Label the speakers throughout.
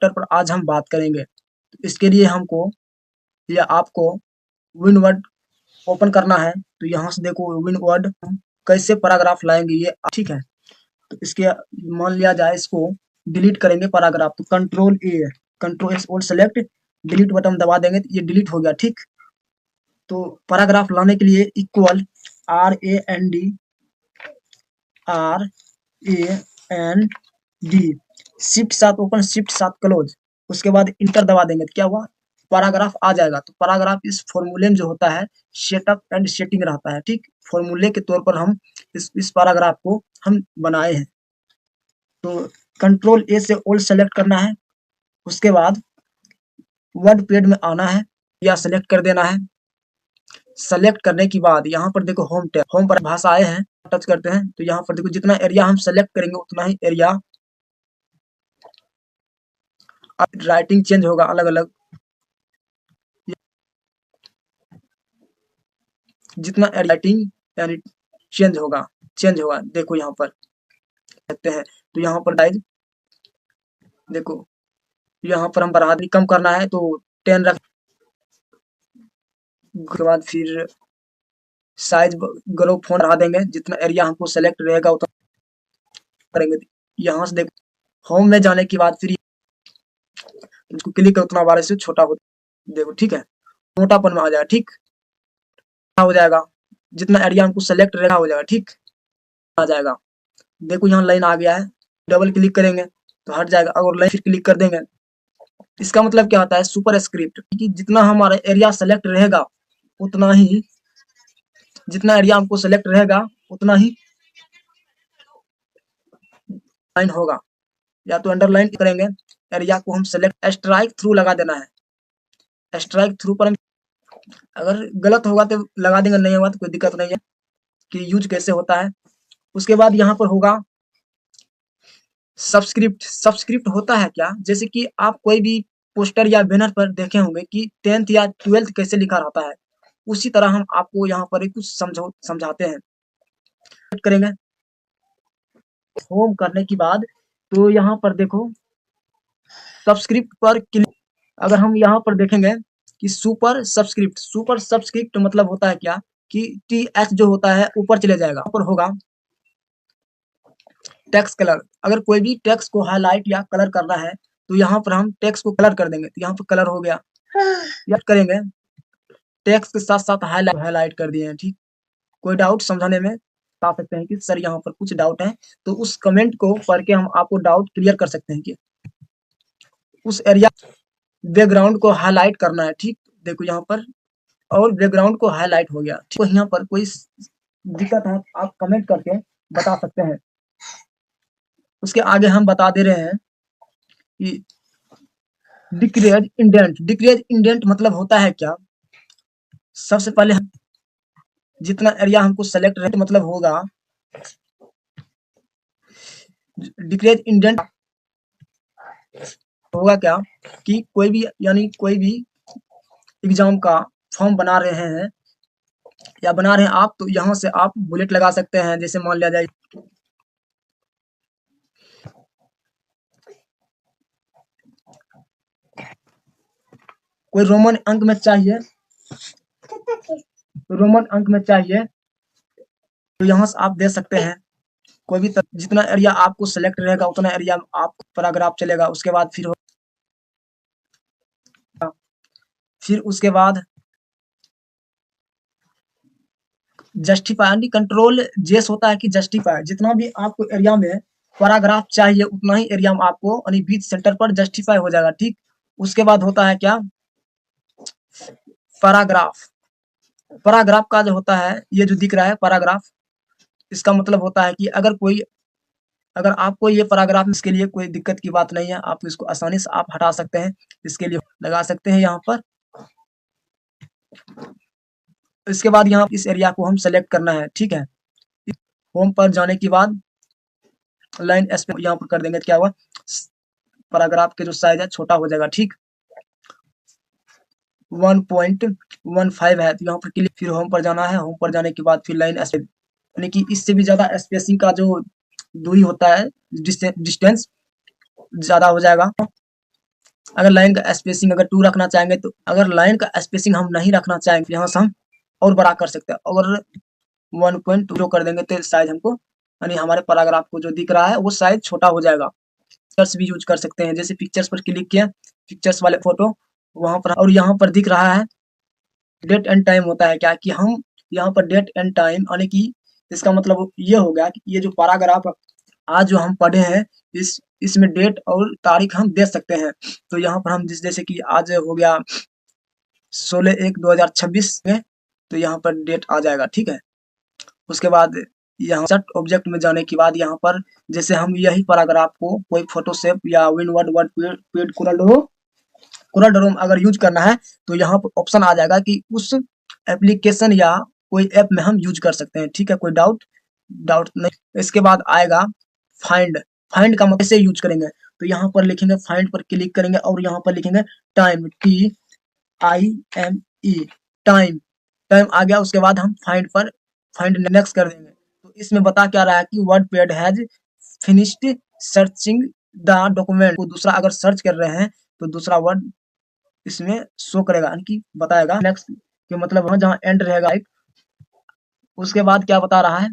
Speaker 1: Chapter पर आज हम बात करेंगे। तो इसके लिए हमको या आपको विनवर्ड ओपन करना है। तो यहाँ से देखो विनवर्ड कैसे पैराग्राफ लाएंगे ये, ठीक है। तो इसके मान लिया जाए इसको डिलीट करेंगे पैराग्राफ, तो कंट्रोल एस और सेलेक्ट डिलीट बटन दबा देंगे तो ये डिलीट हो गया, ठीक। तो पैराग्राफ लाने के लिए equal RAND shift 7 open shift 7 close, उसके बाद इंटर दबा देंगे तो क्या हुआ, पैराग्राफ आ जाएगा। तो पैराग्राफ इस फॉर्मूले में जो होता है सेटअप एंड सेटिंग रहता है, ठीक। फॉर्मूले के तौर पर हम इस पैराग्राफ को हम बनाए हैं। तो कंट्रोल ए से ऑल सेलेक्ट करना है, उसके बाद वर्ड पेड में आना है या सेलेक्ट कर देना है। सेलेक्ट करने के बाद यहाँ पर देखो होम टैब, होम पर भाषाएं हैं, टच करते हैं तो यहाँ पर देखो जितना एरिया हम सेलेक्ट करेंगे उतना ही एरिया राइटिंग चेंज होगा, अलग अलग जितना राइटिंग यानी चेंज होगा। देखो यहाँ पर देखते हैं तो यहाँ पर साइज देखो, यहाँ पर हम बढ़ा कम करना है तो 10 रख, उसके बाद फिर साइज ग्रो फोन बढ़ा देंगे, जितना एरिया हमको सेलेक्ट रहेगा उतना करेंगे। यहाँ से देखो होम में जाने के बाद फिर इसको क्लिक कर उतना बार से छोटा हो, देखो ठीक है, मोटापन में आ जाएगा, ठीक हो जाएगा, जितना एरिया हमको सेलेक्ट रहेगा हो जाएगा, ठीक आ जाएगा। देखो यहाँ लाइन आ गया है, डबल क्लिक करेंगे तो हट जाएगा, अगर लाइन फिर क्लिक कर देंगे, इसका मतलब क्या होता है सुपर स्क्रिप्ट, कि जितना हमारा एरिया सेलेक्ट रहेगा उतना ही, जितना एरिया हमको सेलेक्ट रहेगा उतना ही लाइन होगा, या तो अंडरलाइन करेंगे एरिया को हम सेलेक्ट, स्ट्राइक थ्रू लगा देना है। स्ट्राइक थ्रू पर अगर गलत होगा तो लगा देंगे, नहीं होगा तो कोई दिक्कत नहीं है कि यूज कैसे होता है। उसके बाद यहाँ पर होगा सबस्क्रिप्ट होता है क्या, जैसे कि आप कोई भी पोस्टर या बैनर पर देखे होंगे कि 10th या 12th कैसे लिखा रहता है, उसी तरह हम आपको यहाँ पर कुछ समझाते हैं। करेंगे होम करने के बाद तो यहाँ पर देखो सबस्क्रिप्ट पर क्लिक, अगर हम यहाँ पर देखेंगे कि सुपर सब्सक्रिप्ट मतलब होता है क्या कि TH जो होता है ऊपर चले जाएगा, ऊपर होगा टेक्स्ट कलर। अगर कोई भी टेक्स्ट को हाईलाइट या कलर करना है तो यहाँ पर हम टेक्स्ट को कलर कर देंगे, तो यहाँ पर कलर हो गया, या करेंगे टेक्स्ट के साथ साथ हाईलाइट कर दिए हैं, ठीक। कोई डाउट समझाने में बता सकते हैं कि सर यहाँ पर कुछ डाउट है, तो उस कमेंट को पढ़ के हम आपको डाउट क्लियर कर सकते हैं कि उस एरिया बैकग्राउंड को हाईलाइट करना है, ठीक। देखो यहाँ पर और बैकग्राउंड को हाईलाइट हो गया, तो यहाँ पर कोई दिक्कत है आप कमेंट करके बता सकते हैं। उसके आगे हम बता दे रहे हैं कि डिक्रीज इंडेंट मतलब होता है क्या, सबसे पहले जितना एरिया हमको सेलेक्ट रहे मतलब होगा डिक्रीज इंडेंट होगा क्या कि कोई भी एग्जाम का फॉर्म बना रहे हैं या बना रहे हैं आप, तो यहाँ से आप बुलेट लगा सकते हैं। जैसे मान लिया जाए कोई रोमन अंक में चाहिए तो यहाँ से आप दे सकते हैं। कोई भी जितना एरिया आपको सेलेक्ट रहेगा उतना एरिया आपको पैराग्राफ चलेगा। उसके बाद फिर उसके बाद जस्टिफाई कंट्रोल जेस होता है कि जस्टिफाई, जितना भी आपको एरिया में पैराग्राफ चाहिए उतना ही एरिया में आपको यानी बीच सेंटर पर जस्टिफाई हो जाएगा, ठीक। उसके बाद होता है क्या पैराग्राफ का जो होता है ये जो दिख रहा है पैराग्राफ, इसका मतलब होता है कि अगर आपको ये पैराग्राफ, इसके लिए कोई दिक्कत की बात नहीं है, आप इसको आसानी से आप हटा सकते हैं, इसके लिए लगा सकते हैं यहाँ पर। इसके बाद यहाँ इस एरिया को हम सेलेक्ट करना है, ठीक है। होम पर जाने के बाद लाइन एस पे यहाँ पर कर देंगे, क्या हुआ पैराग्राफ के जो साइज है छोटा हो जाएगा, ठीक। 1.15 है तो यहाँ पर क्लिक, फिर होम पर जाना है। होम पर जाने के बाद फिर लाइन एस, यानी कि इससे भी ज्यादा स्पेसिंग का जो दूरी होता है डिस्टेंस ज्यादा हो जाएगा। अगर लाइन का स्पेसिंग अगर 2 रखना चाहेंगे तो अगर लाइन का स्पेसिंग हम नहीं रखना चाहेंगे तो यहाँ से हम और बड़ा कर सकते हैं। अगर 1.2 कर देंगे तो साइज हमको यानी हमारे पैराग्राफ को जो दिख रहा है वो साइज छोटा हो जाएगा। पिक्चर्स भी यूज कर सकते हैं, जैसे पिक्चर्स पर क्लिक किया, पिक्चर्स वाले फोटो वहां पर, और यहाँ पर दिख रहा है डेट एंड टाइम होता है क्या कि हम यहाँ पर डेट एंड टाइम यानी कि इसका मतलब ये हो गया कि ये जो पैराग्राफ आज जो हम पढ़े हैं इसमें डेट और तारीख हम दे सकते हैं। तो यहाँ पर हम जैसे कि आज हो गया 16/1/2026 में, तो यहाँ पर डेट आ जाएगा, ठीक है। उसके बाद यहाँ सेट ऑब्जेक्ट में जाने के बाद यहाँ पर जैसे हम यही पैराग्राफ को कोई फोटोशॉप या विनवर्ड वर्डपैड कोरल ड्रॉ अगर यूज करना है तो यहाँ पर ऑप्शन आ जाएगा कि उस एप्लीकेशन या कोई ऐप में हम यूज कर सकते हैं, ठीक है। कोई डाउट नहीं। इसके बाद आएगा फाइंड। फाइंड का मतलब कैसे यूज करेंगे, तो यहाँ पर लिखेंगे, फाइंड पर क्लिक करेंगे और यहाँ पर लिखेंगे टाइम, TIME, टाइम। टाइम आ गया, उसके बाद हम फाइंड नेक्स्ट कर देंगे। तो इसमें बता क्या रहा है कि WordPad has finished searching the document को दूसरा अगर सर्च कर रहे हैं तो दूसरा वर्ड इसमें शो करेगा यानी कि बताएगा नेक्स्ट के मतलब वहां जहाँ एंड रहेगा। उसके बाद क्या बता रहा है,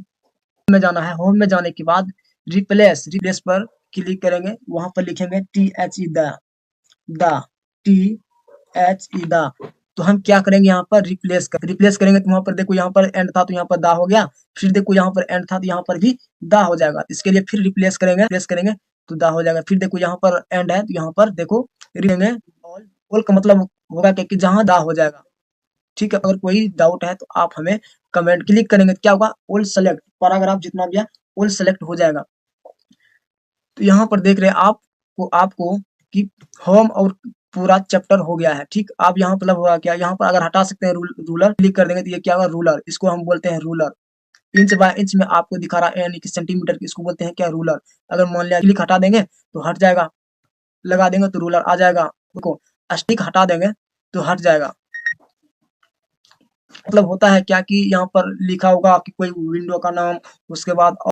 Speaker 1: में जाना है। होम में जाने के बाद रिप्लेस पर क्लिक करेंगे, वहां पर लिखेंगे THE द THE द। तो हम क्या करेंगे यहाँ पर रिप्लेस करेंगे तो वहां पर देखो यहाँ पर एंड था तो यहाँ पर दा हो गया, फिर देखो यहाँ पर एंड था तो यहाँ पर भी दा हो जाएगा। इसके लिए फिर रिप्लेस करेंगे तो दा हो जाएगा। फिर देखो यहाँ पर एंड है तो यहाँ पर देखो रिंगे ऑल का मतलब होगा कि जहाँ दा हो जाएगा, ठीक है। अगर कोई डाउट है तो आप हमें कमेंट क्लिक करेंगे तो क्या होगा, ऑल सेलेक्ट, पैराग्राफ जितना भी है ऑल सेलेक्ट हो जाएगा। तो यहाँ पर देख रहे हैं आपको कि होम और पूरा चैप्टर हो गया है, ठीक। आप यहाँ मतलब हुआ क्या, यहाँ पर अगर हटा सकते हैं रूलर क्लिक कर देंगे तो ये क्या होगा, रूलर, इसको हम बोलते हैं रूलर। इंच बाय इंच में आपको दिखा रहा है यानी कि सेंटीमीटर, इसको बोलते हैं क्या, रूलर। अगर मान लिया क्लिक हटा देंगे तो हट जाएगा, लगा देंगे तो रूलर आ जाएगा। देखो स्टिक हटा देंगे तो हट जाएगा। मतलब होता है क्या कि यहाँ पर लिखा होगा कि कोई विंडो का नाम, उसके बाद